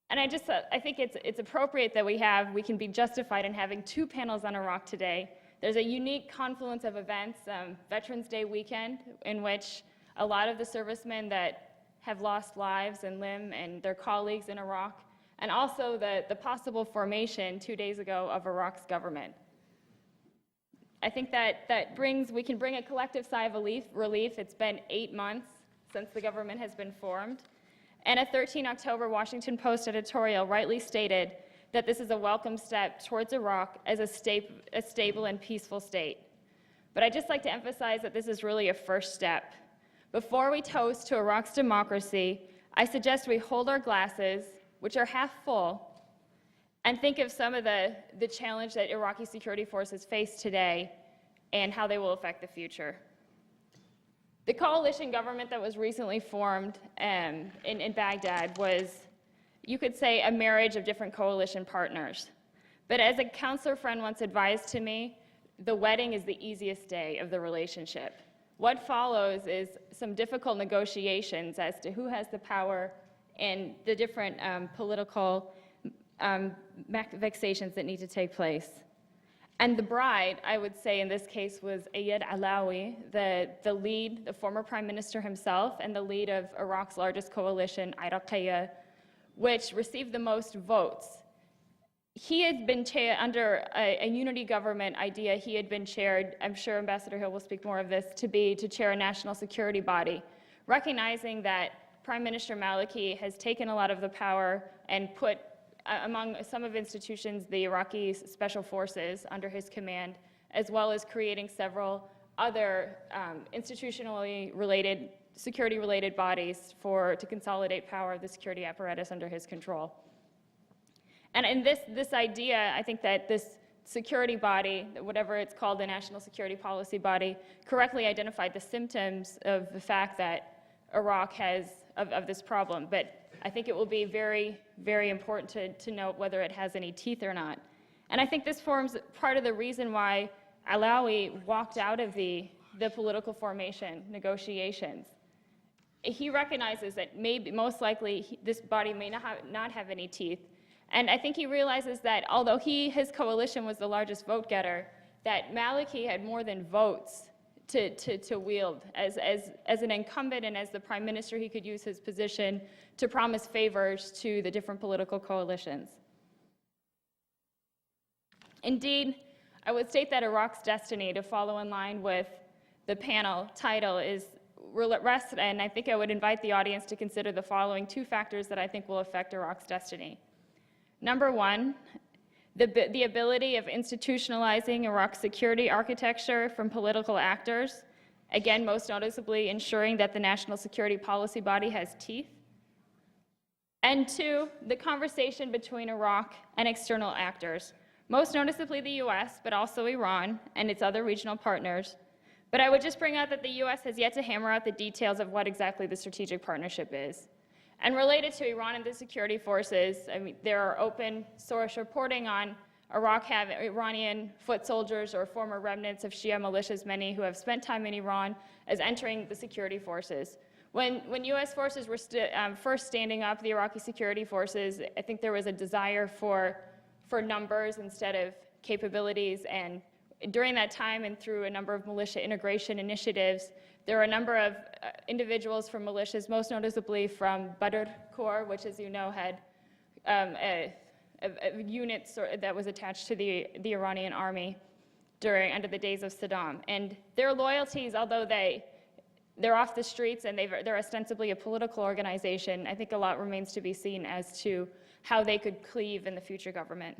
And I think it's appropriate that we can be justified in having two panels on Iraq today. There's a unique confluence of events, Veterans Day weekend, in which a lot of the servicemen that have lost lives and limb and their colleagues in Iraq, and also the possible formation 2 days ago of Iraq's government. I think we can bring a collective sigh of relief. It's been 8 months since the government has been formed. And a 13 October Washington Post editorial rightly stated that this is a welcome step towards Iraq as a stable and peaceful state. But I'd just like to emphasize that this is really a first step. Before we toast to Iraq's democracy, I suggest we hold our glasses, which are half full, and think of some of the challenge that Iraqi security forces face today and how they will affect the future. The coalition government that was recently formed in Baghdad was, you could say, a marriage of different coalition partners. But as a counselor friend once advised to me, the wedding is the easiest day of the relationship. What follows is some difficult negotiations as to who has the power and the different political vexations that need to take place. And the bride, I would say in this case, was Ayad Alawi, the lead, the former prime minister himself, and the lead of Iraq's largest coalition, Iraqi, which received the most votes. He had been under a unity government idea. He had been chaired, I'm sure Ambassador Hill will speak more of this, to chair a national security body, recognizing that Prime Minister Maliki has taken a lot of the power and put among some of institutions, the Iraqi special forces under his command, as well as creating several other institutionally related, security-related bodies to consolidate power of the security apparatus under his control. And in this idea, I think that this security body, whatever it's called, the National Security Policy Body, correctly identified the symptoms of the fact that Iraq has of this problem. But I think it will be very, very important to note whether it has any teeth or not. And I think this forms part of the reason why Alawi walked out of the political formation negotiations. He recognizes that most likely this body may not have any teeth. And I think he realizes that although his coalition was the largest vote getter, that Maliki had more than votes to wield. As an incumbent and as the prime minister, he could use his position to promise favors to the different political coalitions. Indeed, I would state that Iraq's destiny, to follow in line with the panel title, rests, and I think I would invite the audience to consider the following two factors that I think will affect Iraq's destiny. Number one, the ability of institutionalizing Iraq's security architecture from political actors, again, most noticeably ensuring that the National Security Policy Body has teeth. And two, the conversation between Iraq and external actors, most noticeably the US, but also Iran and its other regional partners. But I would just bring out that the US has yet to hammer out the details of what exactly the strategic partnership is. And related to Iran and the security forces, I mean, there are open source reporting on Iraq having Iranian foot soldiers or former remnants of Shia militias, many who have spent time in Iran, as entering the security forces. When US forces were first standing up, the Iraqi security forces, I think there was a desire for numbers instead of capabilities. And during that time and through a number of militia integration initiatives, there were a number of individuals from militias, most noticeably from Badr Corps, which, as you know, had a unit that was attached to the Iranian army under the days of Saddam. And their loyalties, although they're off the streets and they're ostensibly a political organization, I think a lot remains to be seen as to how they could cleave in the future government.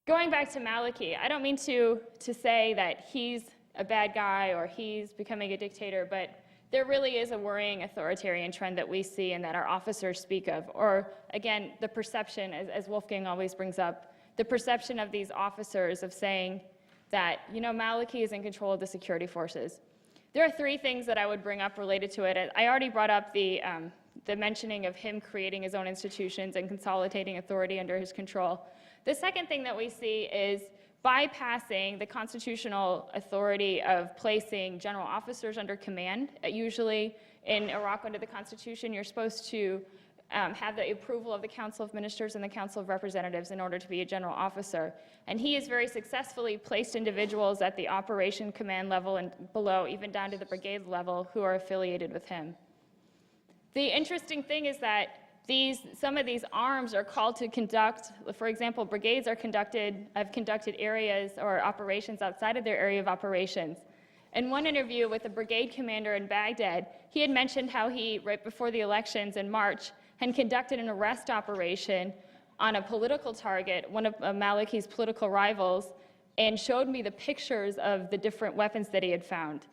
Going back to Maliki, I don't mean to say that he's a bad guy or he's becoming a dictator, but there really is a worrying authoritarian trend that we see and that our officers speak of. Or again, the perception, as Wolfgang always brings up, the perception of these officers of saying that, you know, Maliki is in control of the security forces. There are three things that I would bring up related to it. I already brought up the mentioning of him creating his own institutions and consolidating authority under his control. The second thing that we see is bypassing the constitutional authority of placing general officers under command. Usually in Iraq under the Constitution, you're supposed to have the approval of the Council of Ministers and the Council of Representatives in order to be a general officer. And he has very successfully placed individuals at the operation command level and below, even down to the brigade level, who are affiliated with him. The interesting thing is that some of these arms are called to conduct, for example, brigades have conducted areas or operations outside of their area of operations. In one interview with a brigade commander in Baghdad, he had mentioned how he, right before the elections in March, had conducted an arrest operation on a political target, one of al-Maliki's political rivals, and showed me the pictures of the different weapons that he had found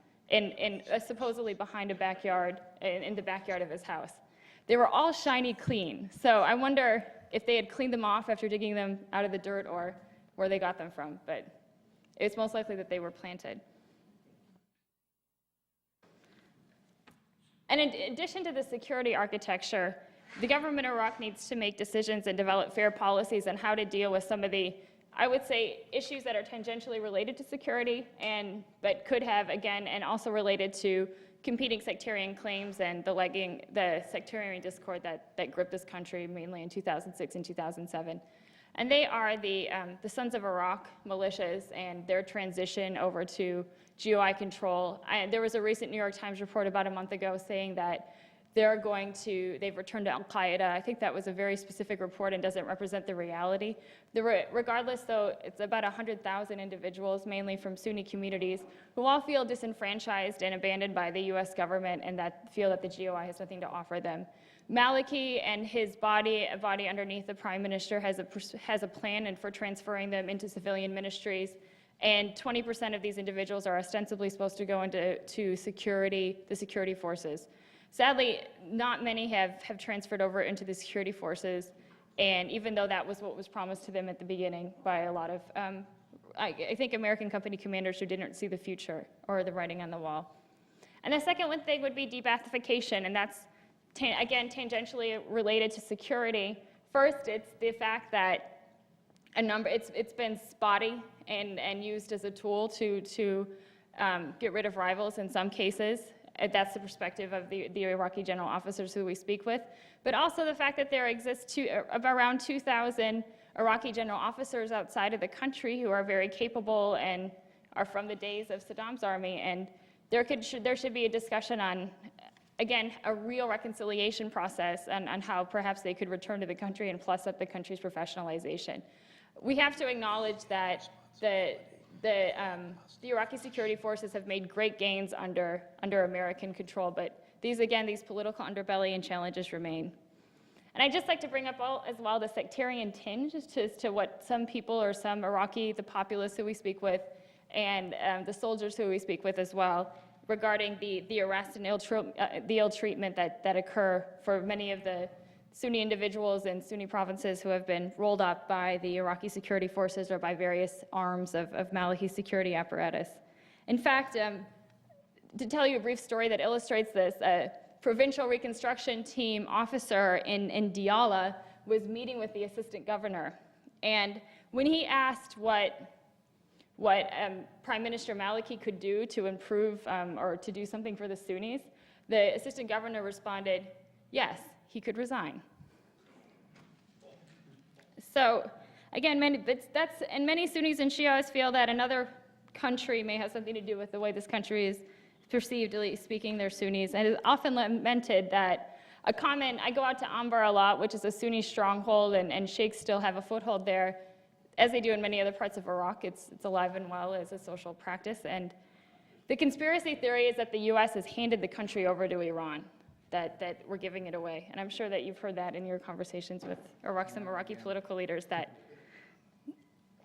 supposedly behind a backyard, in the backyard of his house. They were all shiny clean, so I wonder if they had cleaned them off after digging them out of the dirt or where they got them from, but it's most likely that they were planted. And in addition to the security architecture, the government of Iraq needs to make decisions and develop fair policies on how to deal with some of the, I would say, issues that are tangentially related to security, but could have, again, and also related to competing sectarian claims and the sectarian discord that gripped this country mainly in 2006 and 2007. And they are the Sons of Iraq militias and their transition over to GOI control. There was a recent New York Times report about a month ago saying that they've returned to al-Qaeda. I think that was a very specific report and doesn't represent the reality. Regardless, though, it's about 100,000 individuals, mainly from Sunni communities, who all feel disenfranchised and abandoned by the US government and that feel that the GOI has nothing to offer them. Maliki and his body underneath the prime minister has a plan for transferring them into civilian ministries, and 20% of these individuals are ostensibly supposed to go into the security forces. Sadly, not many have transferred over into the security forces, and even though that was what was promised to them at the beginning by a lot of, I think, American company commanders who didn't see the future or the writing on the wall. And the second one thing would be de-Baathification, and that's, again, tangentially related to security. First, it's the fact that it's been spotty and used as a tool to get rid of rivals in some cases. That's the perspective of the Iraqi general officers who we speak with. But also the fact that there exists around 2,000 Iraqi general officers outside of the country who are very capable and are from the days of Saddam's army. And there should be a discussion on, again, a real reconciliation process on how perhaps they could return to the country and plus up the country's professionalization. We have to acknowledge that the Iraqi security forces have made great gains under American control, but these political underbelly and challenges remain. And I'd just like to bring up as well the sectarian tinge to what some people or some Iraqi, the populace who we speak with, and the soldiers who we speak with as well, regarding the arrest and the ill treatment that occur for many of the Sunni individuals in Sunni provinces who have been rolled up by the Iraqi security forces or by various arms of Maliki's security apparatus. In fact, to tell you a brief story that illustrates this, a provincial reconstruction team officer in Diyala was meeting with the assistant governor. And when he asked what Prime Minister Maliki could do to improve or to do something for the Sunnis, the assistant governor responded, yes, he could resign. So again, and many Sunnis and Shias feel that another country may have something to do with the way this country is perceived, at least speaking they're Sunnis. And it's often lamented that I go out to Anbar a lot, which is a Sunni stronghold, and sheikhs still have a foothold there, as they do in many other parts of Iraq. It's alive and well as a social practice. And the conspiracy theory is that the US has handed the country over to Iran, that we're giving it away. And I'm sure that you've heard that in your conversations with some Iraqi political leaders.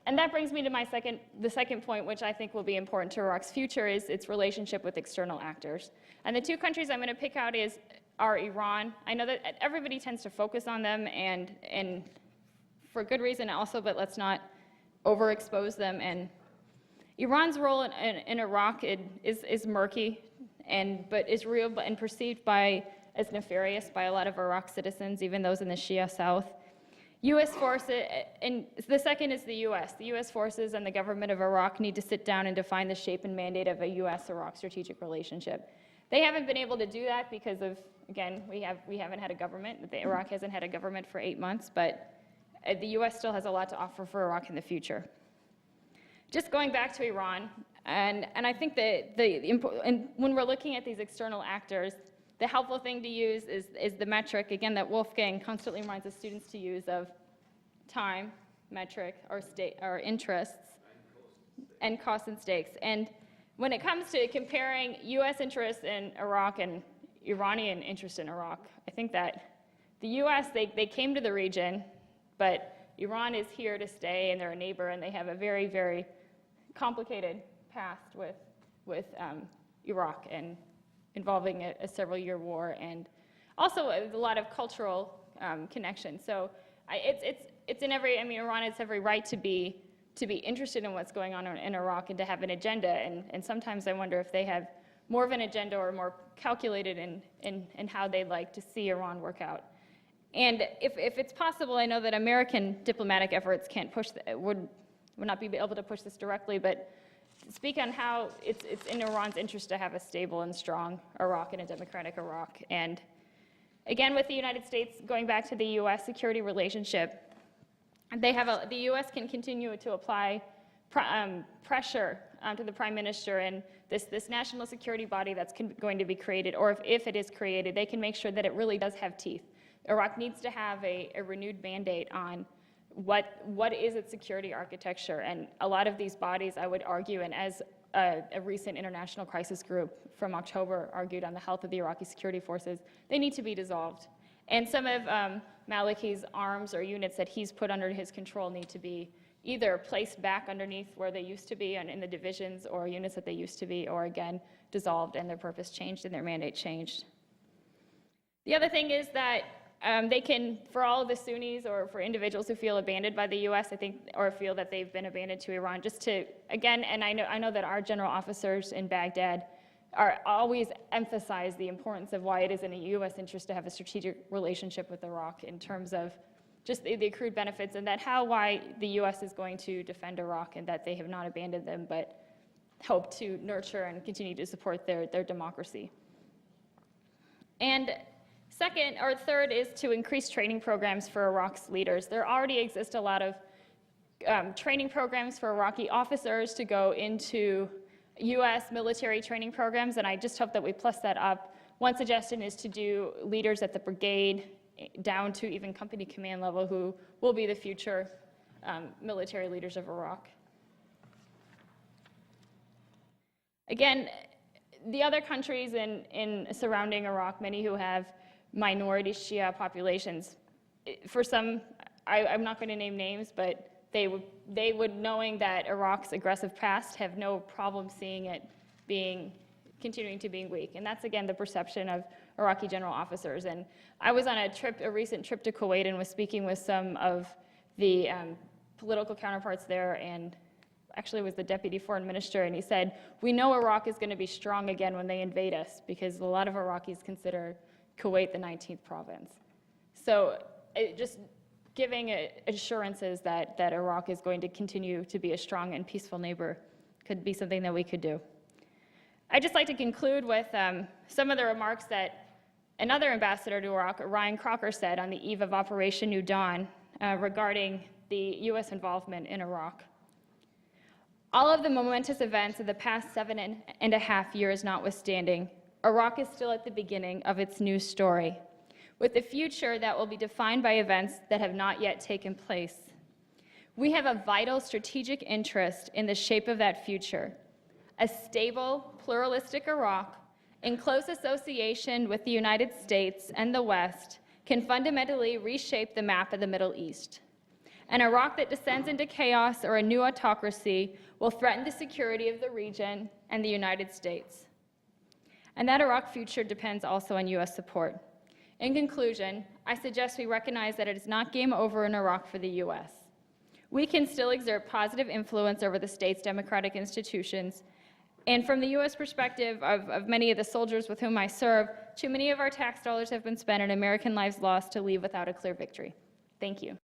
And that brings me to the second point, which I think will be important to Iraq's future, is its relationship with external actors. And the two countries I'm going to pick out are Iran. I know that everybody tends to focus on them, and for good reason also, but let's not overexpose them. And Iran's role in Iraq is murky, but is real and perceived as nefarious by a lot of Iraq citizens, even those in the Shia South. U.S. forces, and the second is the U.S. The U.S. forces and the government of Iraq need to sit down and define the shape and mandate of a U.S.-Iraq strategic relationship. They haven't been able to do that because of again, we haven't had a government. Iraq hasn't had a government for 8 months, but the U.S. still has a lot to offer for Iraq in the future. Just going back to Iran, and I think that when we're looking at these external actors, the helpful thing to use is the metric, again, that Wolfgang constantly reminds the students to use of time, metric, or interests, and costs and stakes. And when it comes to comparing U.S. interests in Iraq and Iranian interest in Iraq, I think that the U.S., they came to the region, but Iran is here to stay, and they're a neighbor, and they have a very, very complicated past with Iraq and involving a several-year war, and also a lot of cultural connections. So it's in every, I mean, Iran has every right to be interested in what's going on in Iraq and to have an agenda, and sometimes I wonder if they have more of an agenda or more calculated in how they'd like to see Iran work out. And if it's possible, I know that American diplomatic efforts can't push, would not be able to push this directly, but speak on how it's in Iran's interest to have a stable and strong Iraq and a democratic Iraq. And again, with the United States, going back to the U.S. security relationship, the U.S. can continue to apply pressure to the Prime Minister and this national security body that's going to be created, or if it is created, they can make sure that it really does have teeth. Iraq needs to have a renewed mandate on what is its security architecture, and a lot of these bodies, I would argue, and as a recent international crisis group from October argued on the health of the Iraqi security forces, they need to be dissolved. And some of Maliki's arms or units that he's put under his control need to be either placed back underneath where they used to be and in the divisions or units that they used to be, or again, dissolved and their purpose changed and their mandate changed. The other thing is that they can, for all of the Sunnis or for individuals who feel abandoned by the U.S., I think, or feel that they've been abandoned to Iran, just to, again, and I know that our general officers in Baghdad are always emphasize the importance of why it is in the U.S. interest to have a strategic relationship with Iraq in terms of just the accrued benefits, and that why the U.S. is going to defend Iraq, and that they have not abandoned them, but hope to nurture and continue to support their democracy. And second, or third, is to increase training programs for Iraq's leaders. There already exist a lot of training programs for Iraqi officers to go into U.S. military training programs, and I just hope that we plus that up. One suggestion is to do leaders at the brigade down to even company command level, who will be the future military leaders of Iraq. Again, the other countries in surrounding Iraq, many who have minority Shia populations, for some, I'm not going to name names, but they would, knowing that Iraq's aggressive past, have no problem seeing it continuing to be weak. And that's, again, the perception of Iraqi general officers. And I was on a recent trip to Kuwait and was speaking with some of the political counterparts there, and actually was the deputy foreign minister, and he said, we know Iraq is going to be strong again when they invade us, because a lot of Iraqis consider Kuwait the 19th province. So just giving assurances that Iraq is going to continue to be a strong and peaceful neighbor could be something that we could do. I'd just like to conclude with some of the remarks that another ambassador to Iraq, Ryan Crocker, said on the eve of Operation New Dawn regarding the U.S. involvement in Iraq. All of the momentous events of the past 7.5 years notwithstanding, Iraq is still at the beginning of its new story, with a future that will be defined by events that have not yet taken place. We have a vital strategic interest in the shape of that future. A stable, pluralistic Iraq, in close association with the United States and the West, can fundamentally reshape the map of the Middle East. An Iraq that descends into chaos or a new autocracy will threaten the security of the region and the United States. And that Iraq future depends also on U.S. support. In conclusion, I suggest we recognize that it is not game over in Iraq for the U.S. We can still exert positive influence over the state's democratic institutions. And from the U.S. perspective of many of the soldiers with whom I serve, too many of our tax dollars have been spent and American lives lost to leave without a clear victory. Thank you.